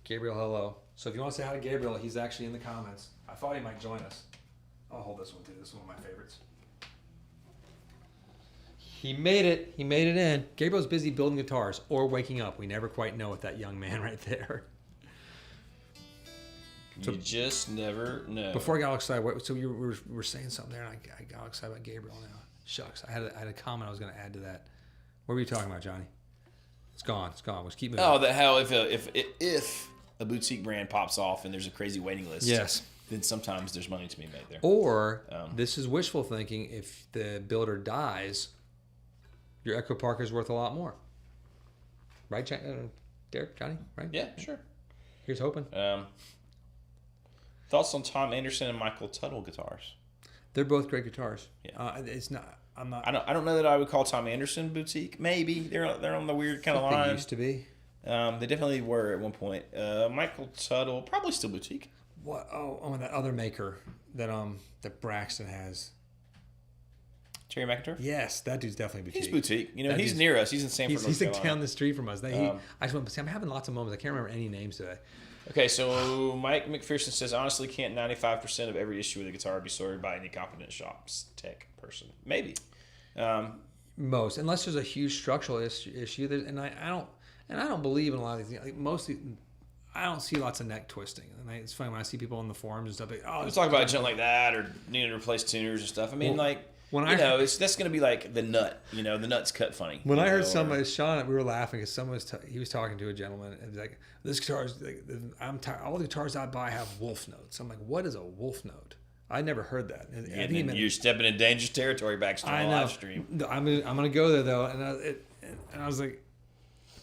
Gabriel, hello. So if you want to say hi to Gabriel, he's actually in the comments. I thought he might join us. I'll hold this one too. This is one of my favorites. He made it. He made it in. Gabriel's busy building guitars or waking up. We never quite know with that young man right there. You just never know. Before I got all excited, so we were saying something there, and I got all excited about Gabriel now. Shucks, I had a comment I was going to add to that. What were you talking about, Johnny? It's gone. It's gone. Let's keep moving. Oh, that how if a boutique brand pops off and there's a crazy waiting list. Yes. Then sometimes there's money to be made there. Or this is wishful thinking. If the builder dies, your Echo Park is worth a lot more. Right, Derek, Johnny? Right? Yeah, sure. Here's hoping. Thoughts on Tom Anderson and Michael Tuttle guitars? They're both great guitars. Yeah. It's not. I'm not. I don't know that I would call Tom Anderson boutique. Maybe they're on the weird kind of line. They used to be. They definitely were at one point. Michael Tuttle probably still boutique. What? Oh, and that other maker that Braxton has. Terry McIntyre? Yes, that dude's definitely boutique. He's boutique. That He's near us. He's in Sanford, He's North like Carolina. down the street from us. I just want to say I'm having lots of moments. I can't remember any names today. Okay, so Mike McPherson says, honestly, can't 95% of every issue with a guitar be sorted by any competent shop's tech person? Maybe. Most, unless there's a huge structural issue. I don't believe in a lot of these things. Like mostly, I don't see lots of neck twisting. And it's funny when I see people on the forums and stuff. Like, Let's talk about junk like that or needing to replace tuners and stuff. I mean, that's going to be like the nut. The nut's cut funny. When I heard somebody, Sean, we were laughing because someone he was talking to a gentleman and like, this guitar is like, I'm tired. All the guitars I buy have wolf notes. I'm like, what is a wolf note? I never heard that. And I think you're stepping in dangerous territory backstage on live stream. I'm gonna go there though, and I was like,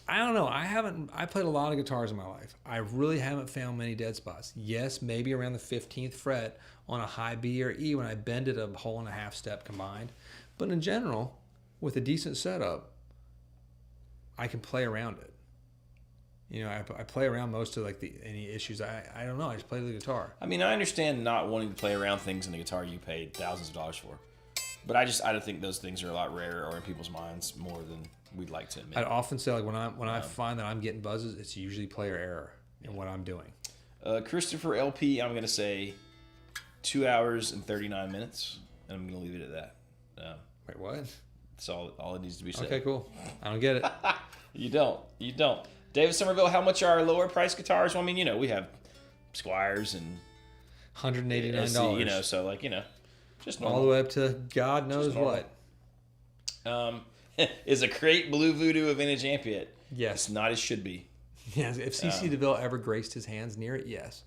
I don't know. I played a lot of guitars in my life. I really haven't found many dead spots. Yes, maybe around the 15th fret on a high B or E when I bend it a whole and a half step combined. But in general, with a decent setup, I can play around it. I play around most of like any issues. I don't know. I just play the guitar. I mean, I understand not wanting to play around things in a guitar you paid thousands of dollars for, but I don't think those things are a lot rarer or in people's minds more than we'd like to admit. I'd often say like when I find that I'm getting buzzes, it's usually player error in what I'm doing. Christopher LP, I'm gonna say 2 hours and 39 minutes, and I'm gonna leave it at that. Wait, what? That's all it needs to be said. Okay, cool. I don't get it. You don't. David Somerville, how much are lower price guitars? Well, I mean, we have Squires and $189. So like, just normal. All the way up to God knows what. Is a Crate Blue Voodoo a vintage amp yet? Yes. It's not as should be. Yes. If C.C. DeVille ever graced his hands near it, yes.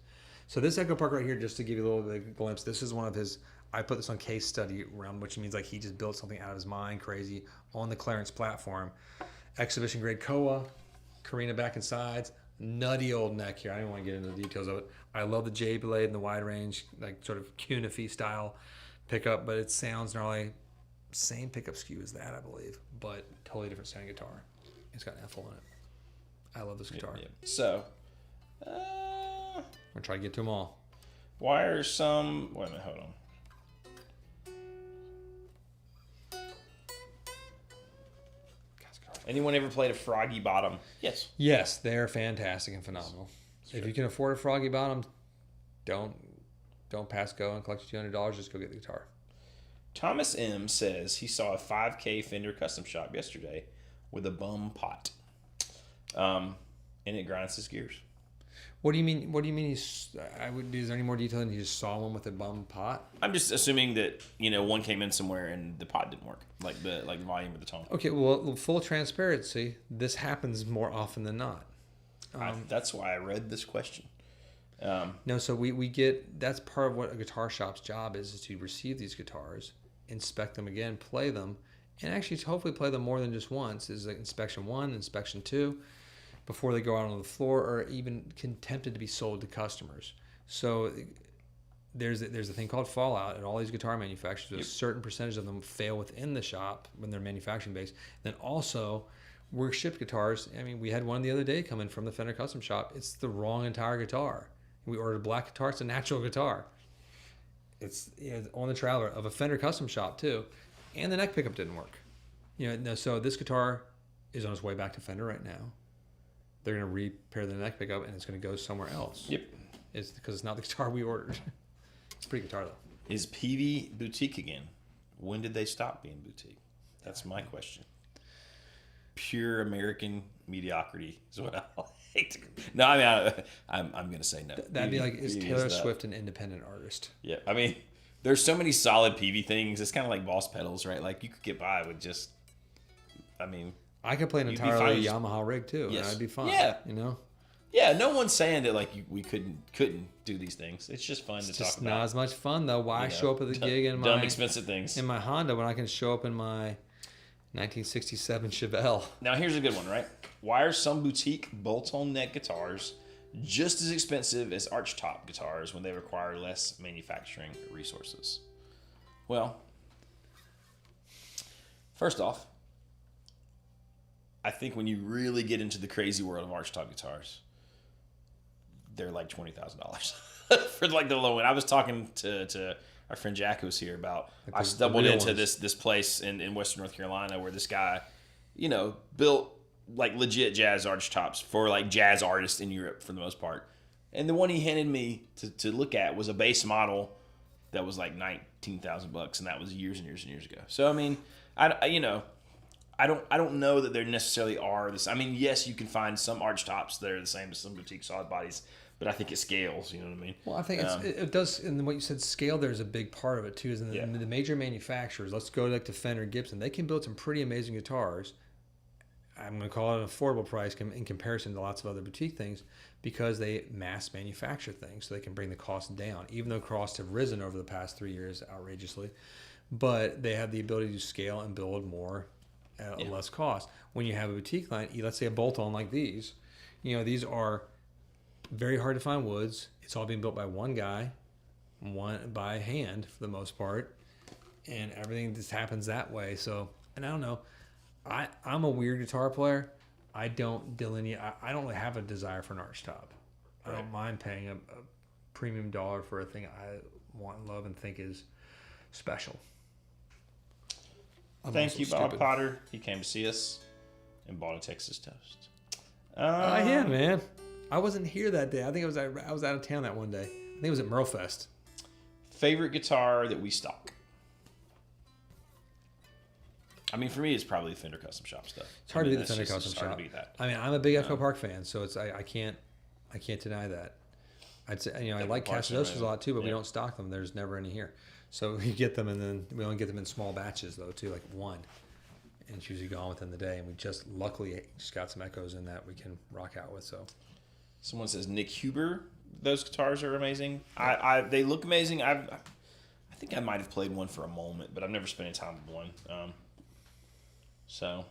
So this Echo Park right here, just to give you a little bit of a glimpse, this is one of his. I put this on case study realm, which means like he just built something out of his mind, crazy, on the Clarence platform. Exhibition grade Koa. Carina back and sides, nutty old neck here. I don't want to get into the details of it. I love the J blade and the wide range, like sort of Cunify style pickup, but it sounds gnarly. Same pickup SKU as that, I believe, but totally different sounding guitar. It's got an Ethel in it. I love this guitar. Yep. So, I'm gonna try to get to them all. Why are some? Wait a minute, hold on. Anyone ever played a Froggy Bottom? Yes. Yes, they're fantastic and phenomenal. Sure. If you can afford a Froggy Bottom, don't pass go and collect $200. Just go get the guitar. Thomas M says he saw a 5K Fender custom shop yesterday with a bum pot, and it grinds his gears. What do you mean? What do you mean? Is there any more detail than he just saw one with a bum pot? I'm just assuming that one came in somewhere and the pot didn't work, like the volume of the tone. Okay, well, full transparency, this happens more often than not. That's why I read this question. No, so we get that's part of what a guitar shop's job is to receive these guitars, inspect them again, play them, and actually hopefully play them more than just once. Is like inspection 1, inspection 2. Before they go out on the floor or even tempted to be sold to customers. So there's a thing called fallout at all these guitar manufacturers. Yep. A certain percentage of them fail within the shop when they're manufacturing based. Then also, we're shipped guitars. I mean, we had one the other day come in from the Fender Custom Shop. It's the wrong entire guitar. We ordered a black guitar. It's a natural guitar. It's on the trailer of a Fender Custom Shop too, and the neck pickup didn't work. So this guitar is on its way back to Fender right now. They're going to repair the neck pickup, and it's going to go somewhere else. Yep. It's because it's not the guitar we ordered. It's a pretty guitar, though. Is PV boutique again? When did they stop being boutique? That's my question. Pure American mediocrity is what I like. No, I mean, I'm going to say no. That'd be like, is Taylor Swift an independent artist? Yeah, I mean, there's so many solid PV things. It's kind of like Boss pedals, right? Like, you could get by with just, I could play an entirely Yamaha rig too, and I'd be fine. Yeah, Yeah, no one's saying that we couldn't do these things. It's just fun to talk about. It's not as much fun though. Why show up at the gig in dumb expensive things in my Honda when I can show up in my 1967 Chevelle? Now here's a good one, right? Why are some boutique bolt-on neck guitars just as expensive as archtop guitars when they require less manufacturing resources? Well, first off, I think when you really get into the crazy world of archtop guitars, they're like $20,000 for like the low end. I was talking to our friend Jack who's here about I stumbled into this place in Western North Carolina where this guy, built like legit jazz archtops for like jazz artists in Europe for the most part. And the one he handed me to look at was a base model that was like $19,000, and that was years and years and years ago. So I mean, I don't know that there necessarily are this. I mean, yes, you can find some archtops that are the same as some boutique solid bodies, but I think it scales. You know what I mean? Well, I think it does. And what you said, scale, there's a big part of it too. Is in the major manufacturers. Let's go like to Fender, Gibson. They can build some pretty amazing guitars. I'm going to call it an affordable price in comparison to lots of other boutique things, because they mass manufacture things, so they can bring the cost down. Even though costs have risen over the past 3 years outrageously, but they have the ability to scale and build more at less cost. When you have a boutique line, let's say a bolt-on like these, these are very hard to find woods. It's all being built by one guy, by hand for the most part, and everything just happens that way. So, and I don't know. I'm a weird guitar player. I don't delineate. I don't have a desire for an arch top. Right. I don't mind paying a premium dollar for a thing I want and love and think is special. Thank you, Bob Potter. He came to see us and bought a Texas Toast. Yeah, man. I wasn't here that day. I think I was out of town that one day. I think it was at Merlefest. Favorite guitar that we stock? I mean, for me, it's probably Fender Custom Shop stuff. It's hard to beat the Fender Custom Shop. I mean, I'm a big Echo Park fan, so it's I can't deny that. I'd say I like Casadosas a lot too, but we don't stock them. There's never any here, so we get them, and then we only get them in small batches though too, like one, and it's usually gone within the day. And we luckily got some Echoes in that we can rock out with. So, someone says Nick Huber. Those guitars are amazing. They look amazing. I think I might have played one for a moment, but I've never spent any time with one. So,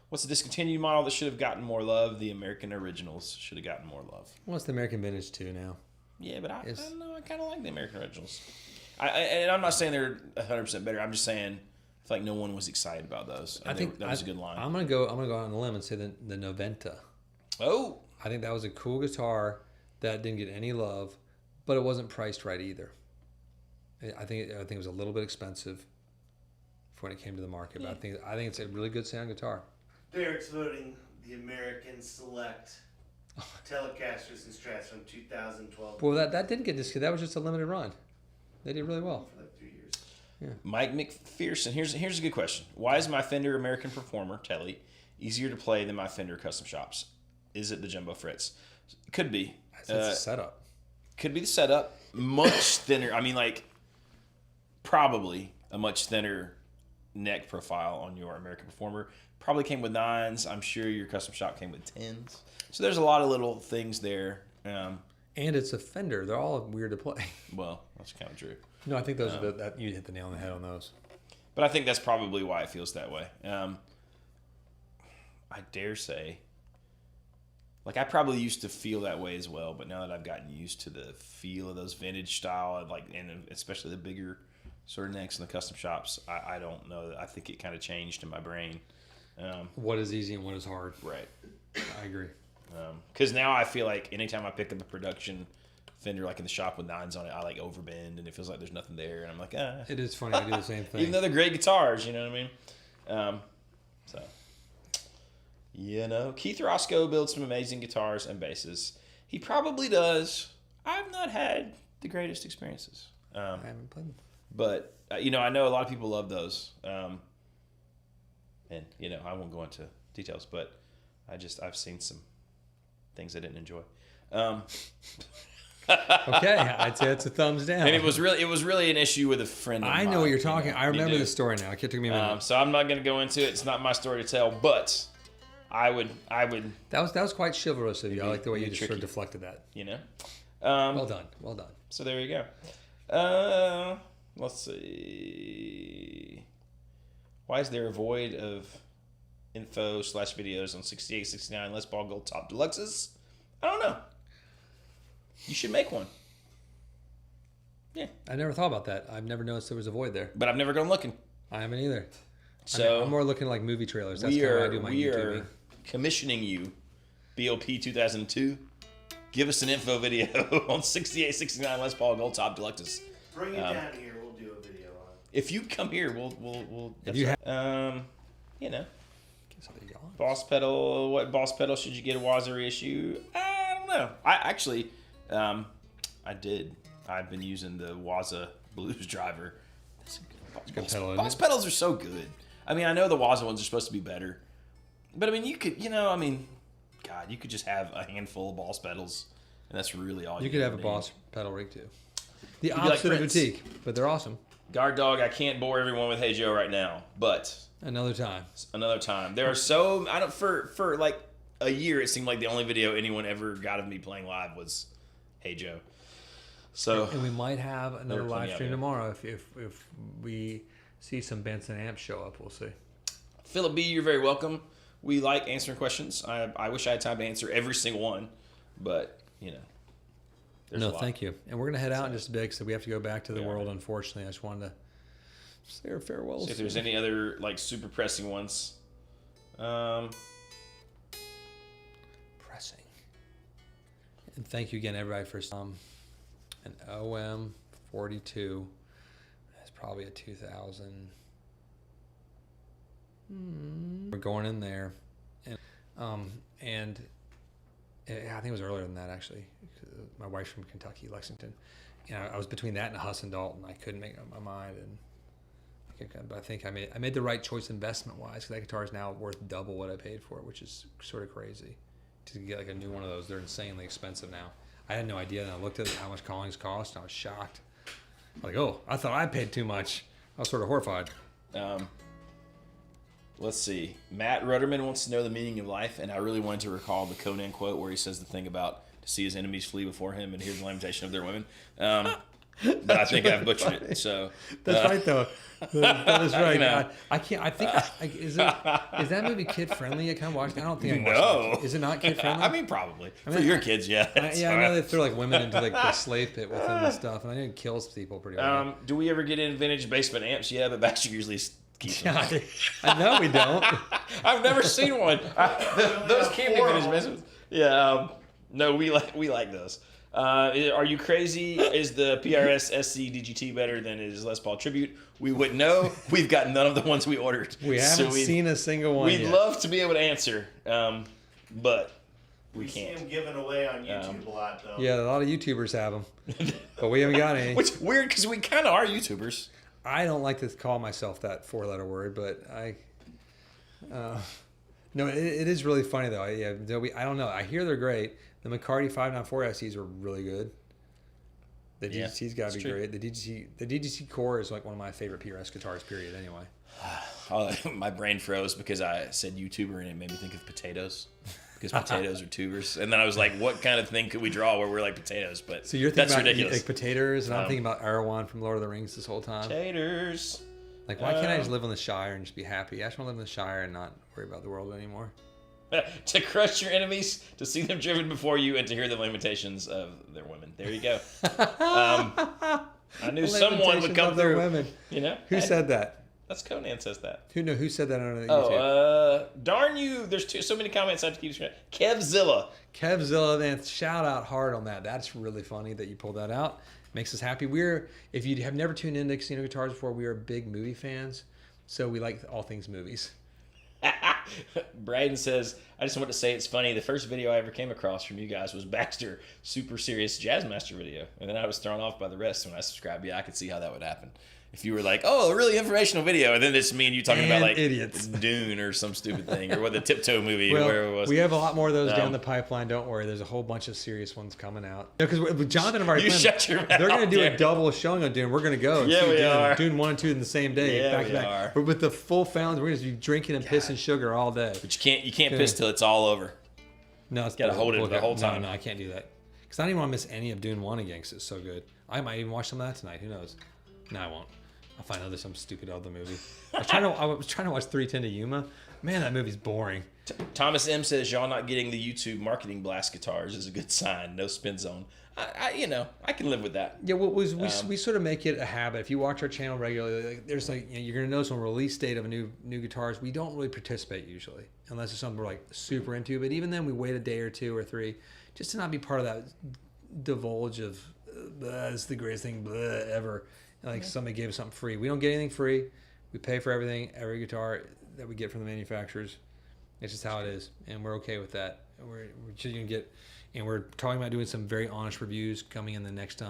what's the discontinued model that should have gotten more love? The American Originals should have gotten more love. Well, it's the American Vintage too now. Yeah, but I don't know. I kind of like the American Originals. And I'm not saying they're 100% better. I'm just saying I feel like no one was excited about those. I think that was a good line. I'm gonna go on a limb and say the Noventa. Oh, I think that was a cool guitar that didn't get any love, but it wasn't priced right either. I think it was a little bit expensive for when it came to the market, but I think it's a really good sound guitar. Derek's voting the American Select Telecasters and Strats from 2012. Well, that didn't get discounted. That was just a limited run. They did really well. For like 3 years. Yeah. Mike McPherson. Here's a good question. Why is my Fender American Performer Telly easier to play than my Fender Custom Shops? Is it the jumbo frets? Could be. It's the setup. Could be the setup. Much thinner. I mean, like, probably a much thinner neck profile on your American Performer. Probably came with 9s. I'm sure your Custom Shop came with 10s. So there's a lot of little things there. And it's a Fender. They're all weird to play. Well, that's kind of true. No, I think those are that you hit the nail on the head on those. But I think that's probably why it feels that way. I dare say, like, I probably used to feel that way as well, but now that I've gotten used to the feel of those vintage style, and especially the bigger sort of necks in the Custom Shops, I don't know. I think it kind of changed in my brain. What is easy and what is hard. Right. I agree. Because now I feel like anytime I pick up a production Fender, like in the shop with 9s on it, I like overbend, and it feels like there's nothing there, and I'm like, ah. It is funny. I do the same thing. Even though they're great guitars, you know what I mean? Keith Roscoe builds some amazing guitars and basses. He probably does. I've not had the greatest experiences. I haven't played them. But, I know a lot of people love those. And, I won't go into details, but I've seen some things I didn't enjoy. Okay, I'd say it's a thumbs down. And it was really an issue with a friend of mine. I know what you're talking. I remember the story now. It took me a minute. So I'm not going to go into it. It's not my story to tell, but I would. That was quite chivalrous of you. I like the way you just sort of deflected that. Well done. So there you go. Let's see. Why is there a void of info/videos on 68, 69 Les Paul Gold Top Deluxes? I don't know. You should make one. Yeah. I never thought about that. I've never noticed there was a void there. But I've never gone looking. I haven't either. So I'm more looking like movie trailers. That's kind of how I do my YouTubing. We are commissioning you, BOP 2002. Give us an info video on 68, 69 Les Paul Gold Top Deluxes. Bring it down here. We'll do a video on it. If you come here, we'll. If you Boss pedal. What Boss pedal should you get a Wazoo reissue? I don't know. I did. I've been using the Waza Blues driver. That's a good pedal. Boss pedals are so good. I mean, I know the Waza ones are supposed to be better, but I mean, you could, God, you could just have a handful of Boss pedals And that's really all You could have a need. Boss pedal rig too. The could be like opposite of Prince. boutique, but they're awesome. Guard Dog, I can't bore everyone with Hey Joe right now, but Another time. another time. There are so I don't for like a year it seemed like the only video anyone ever got of me playing live was Hey Joe. So And we might have another plenty live out stream there. tomorrow if we see some Benson amps show up. We'll see. Philip B, you're very welcome. We like answering questions. I wish I had time to answer every single one, but you know. There's a No, lot. thank you. And we're gonna head out in just a bit, so we have to go back to the Yeah. world. Unfortunately, I just wanted to say our farewells. See if there's any other like super pressing ones. Pressing. And thank you again, everybody, for an OM 42. That's probably a 2000. We're going in there, and I think it was earlier than that actually. My wife's from Kentucky, Lexington. You know, I was between that and a Huss and Dalton. I couldn't make up my mind, but I think I made the right choice investment wise, because that guitar is now worth double what I paid for it, which is sort of crazy. To get like a new one of those, they're insanely expensive now. I had no idea, and I looked at how much Collings cost, and I was shocked. Like, oh, I thought I paid too much. I was sort of horrified. Let's see. Matt Rudderman wants to know the meaning of life, and I really wanted to recall the Conan quote where he says the thing about to see his enemies flee before him and hear the lamentation of their women. But I think I've butchered it. So That's right, though. That is right. You know. I can't. I think is that movie kid friendly? I kind of watched. I don't think I watched No. it. Is it not kid friendly? I mean, probably for your kids, yeah. Yeah, I know they throw like women into like the slave pit with them and stuff, and I know it kills people pretty well. Do we ever get in vintage basement amps? Yeah, but Baxter usually keeps them. I know we don't. I've never seen one. Those can't be vintage basements. Yeah. No, we like those. Are you crazy? Is the PRS SC DGT better than his Les Paul Tribute? We wouldn't know. We've got none of the ones we ordered. We haven't seen a single one We'd yet. love to be able to answer, but we see can't. them given away on YouTube a lot, though. Yeah, a lot of YouTubers have them, but we haven't got any. Which is weird because we kind of are YouTubers. I don't like to call myself that four-letter word, but no, it is really funny though. I don't know. I hear they're great. The McCarty 594 SEs are really good. The Yeah, DGC's got to be true. great. The DGC Core is like one of my favorite PRS guitars. Period. Anyway. My brain froze because I said YouTuber and it made me think of potatoes. Because potatoes are tubers. And then I was like, what kind of thing could we draw where we're like potatoes? But So you're thinking that's about ridiculous. like potatoes, and I'm thinking about Erewhon from Lord of the Rings this whole time. Taters. Like, why can't I just live in the Shire and just be happy? I just want to live in the Shire and not worry about the world anymore. To crush your enemies, to see them driven before you, and to hear the lamentations of their women. There you go. I knew someone would come of their through. women. You know? Who said that? That's Conan says that. Who said that on YouTube? Darn you. There's so many comments I have to keep scrolling. Kevzilla. Kevzilla, man, shout out hard on that. That's really funny that you pulled that out. Makes us happy. If you have never tuned into Casino Guitars before, we are big movie fans, so we like all things movies. Braden says, I just want to say it's funny. The first video I ever came across from you guys was Baxter Super Serious Jazzmaster video. And then I was thrown off by the rest when I subscribed. Yeah, I could see how that would happen. If you were like, oh, a really informational video, and then it's me and you talking about like idiots. Dune or some stupid thing, or what the Tiptoe movie, or whatever it was. We have a lot more of those down the pipeline. Don't worry. There's a whole bunch of serious ones coming out. Because Jonathan and I You shut your mouth. they're going to do there. a double showing on Dune. We're going to go. and Yeah, see we Dune. are. Dune 1 and 2 in the same day. Yeah, back we to back. are. But with the full founds, we're going to be drinking and pissing sugar all day. But you can't piss till it's all over. No, it's Gotta hold it the whole time. No, I can't do that. Because I don't even want to miss any of Dune 1 again because it's so good. I might even watch some of that tonight. Who knows? No, I won't. I'll find out there's some stupid other movie. I was trying to watch 310 to Yuma. Man, that movie's boring. Thomas M says y'all not getting the YouTube marketing blast guitars is a good sign. No spin zone. I can live with that. Yeah, we sort of make it a habit. If you watch our channel regularly, like, there's like you're gonna notice on release date of new guitars, we don't really participate usually, unless it's something we're like super into. But even then, we wait a day or two or three just to not be part of that divulge of it's the greatest thing ever. Like somebody gave us something free. We don't get anything free. We pay for everything, every guitar that we get from the manufacturers. It's just how it is, and we're okay with that. We're just gonna get, and we're talking about doing some very honest reviews coming in the next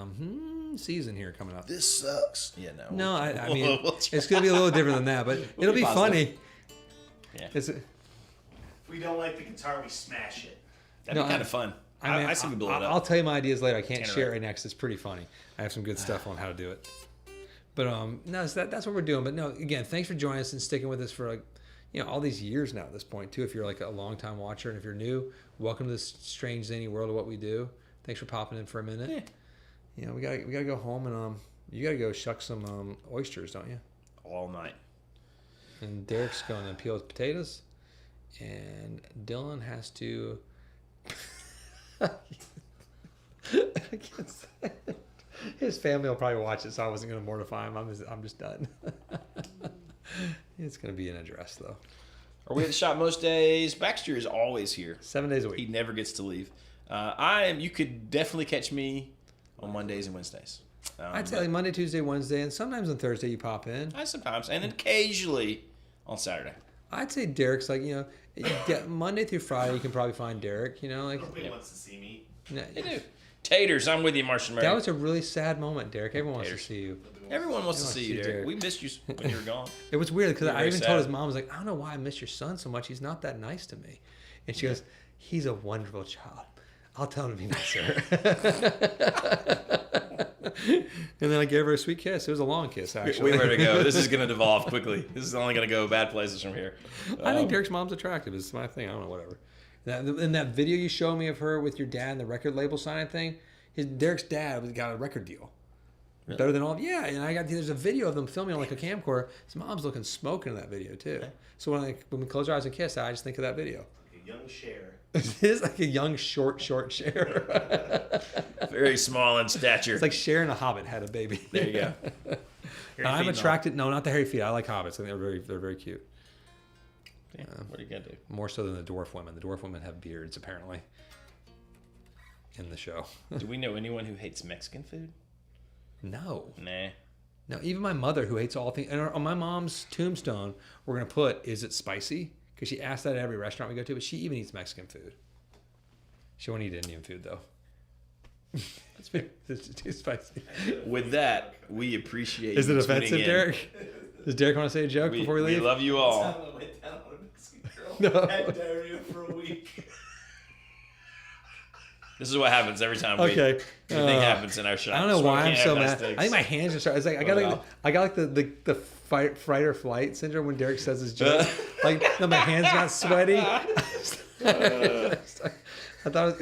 season here coming up. This sucks. Yeah, no. No, I mean it's gonna be a little different than that, but it'll be funny. Yeah. It's, If we don't like the guitar, we smash it. That'd be kind of fun. I say we blow it up. I'll tell you my ideas later. I can't Tanner share it record. right now because it's pretty funny. I have some good stuff on how to do it. But no, so that's what we're doing. But no, again, thanks for joining us and sticking with us for like, all these years now at this point too. If you're like a long time watcher, and if you're new, welcome to this strange zany world of what we do. Thanks for popping in for a minute. Yeah. We gotta go home and you gotta go shuck some oysters, don't you? All night. And Derek's going to peel his potatoes, and Dylan has to. I can't say it. His family will probably watch it, so I wasn't going to mortify him. I'm just done. It's going to be an address, though. Are we at the shop most days? Baxter is always here. 7 days a He week. never gets to leave. You could definitely catch me on Mondays and Wednesdays. I'd say like Monday, Tuesday, Wednesday, and sometimes on Thursday you pop in. Sometimes, and then occasionally on Saturday. I'd say Derek's like, you get Monday through Friday you can probably find Derek, like. Nobody wants to see me. They do. Taters, I'm with you, Martian Murray. That was a really sad moment, Derek. Everyone wants to Taters. see you. Everyone wants to Everyone see you, Derek. We missed you when you were gone. It was weird because You're I very even sad. told his mom, I was like, I don't know why I miss your son so much. He's not that nice to me. And she goes, he's a wonderful child. I'll tell him to be nicer. And then I gave her a sweet kiss. It was a long kiss, actually. We better go. This is going to devolve quickly. This is only going to go bad places from here. I think Derek's mom's attractive. It's my thing. I don't know, whatever. In that video you showed me of her with your dad and the record label signing thing, Derek's dad got a record deal. Really? Better than all. Yeah, and there's a video of them filming on like a camcorder. His mom's looking smoking in that video too. Okay. So when we close our eyes and kiss, I just think of that video. A young Cher. It is like a young, short Cher. Very small in stature. It's like Cher and a Hobbit had a baby. There you go. Now, I'm attracted. No, not the hairy feet. I like hobbits. I think they're very cute. Yeah, what are you going to do? More so than the dwarf women. The dwarf women have beards apparently. In the show. Do we know anyone who hates Mexican food? No. Nah. No, even my mother who hates all things. And on my mom's tombstone, we're gonna put, "Is it spicy?" Because she asks that at every restaurant we go to. But she even eats Mexican food. She won't eat Indian food though. It's too spicy. With that, we appreciate Is it you offensive, tuning in. Derek? Does Derek want to say a joke before we leave? We love you all. I went down on a Mexican girl. No. Had diarrhea for a week. This is what happens every time Okay. anything happens in our shop. I don't know So why I'm can't so have mad. nice things. I think my hands are starting. It's like I got like the fight or flight syndrome when Derek says his joke. Like no, my hands got sweaty. I thought.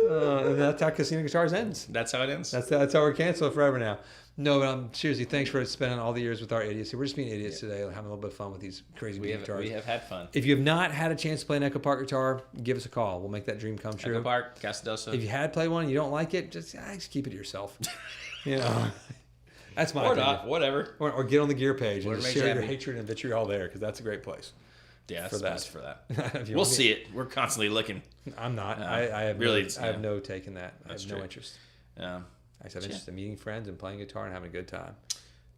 And that's how Casino Guitars ends. That's how it ends. That's how we're canceled forever now. No, but seriously, thanks for spending all the years with our idiocy. We're just being idiots today, having a little bit of fun with these crazy guitars. We have had fun. If you have not had a chance to play an Echo Park guitar, give us a call. We'll make that dream come true. Echo Park, Casadosa. If you had played one and you don't like it, just keep it to yourself. That's my or opinion. not, whatever. Or get on the gear page and Whatever just makes you share your happy. hatred and vitriol there, because that's a great place. Yeah, for that's that. for that. If you We'll want see it. We're constantly looking. I'm not. No, I have really, no, it's- I have yeah. no take in that. I That's have no true. interest. Um, I just have Yeah. interest in meeting friends and playing guitar and having a good time.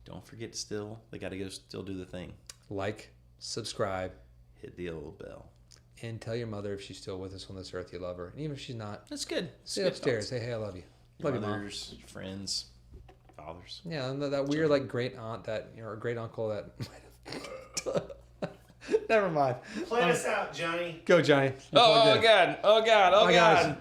don't forget to they got to go still do the thing. Like, subscribe, Hit the old bell. and tell your mother if she's still with us on this earth you love her. And even if she's not, That's good. sit upstairs. Say, hey, I love you. Love you, Mom. Mothers, friends, fathers. Yeah, and that weird like great aunt that or great uncle that. Never mind. Play us out, Johnny. Go, Johnny. Oh God! Oh God! Oh Bye, guys. God!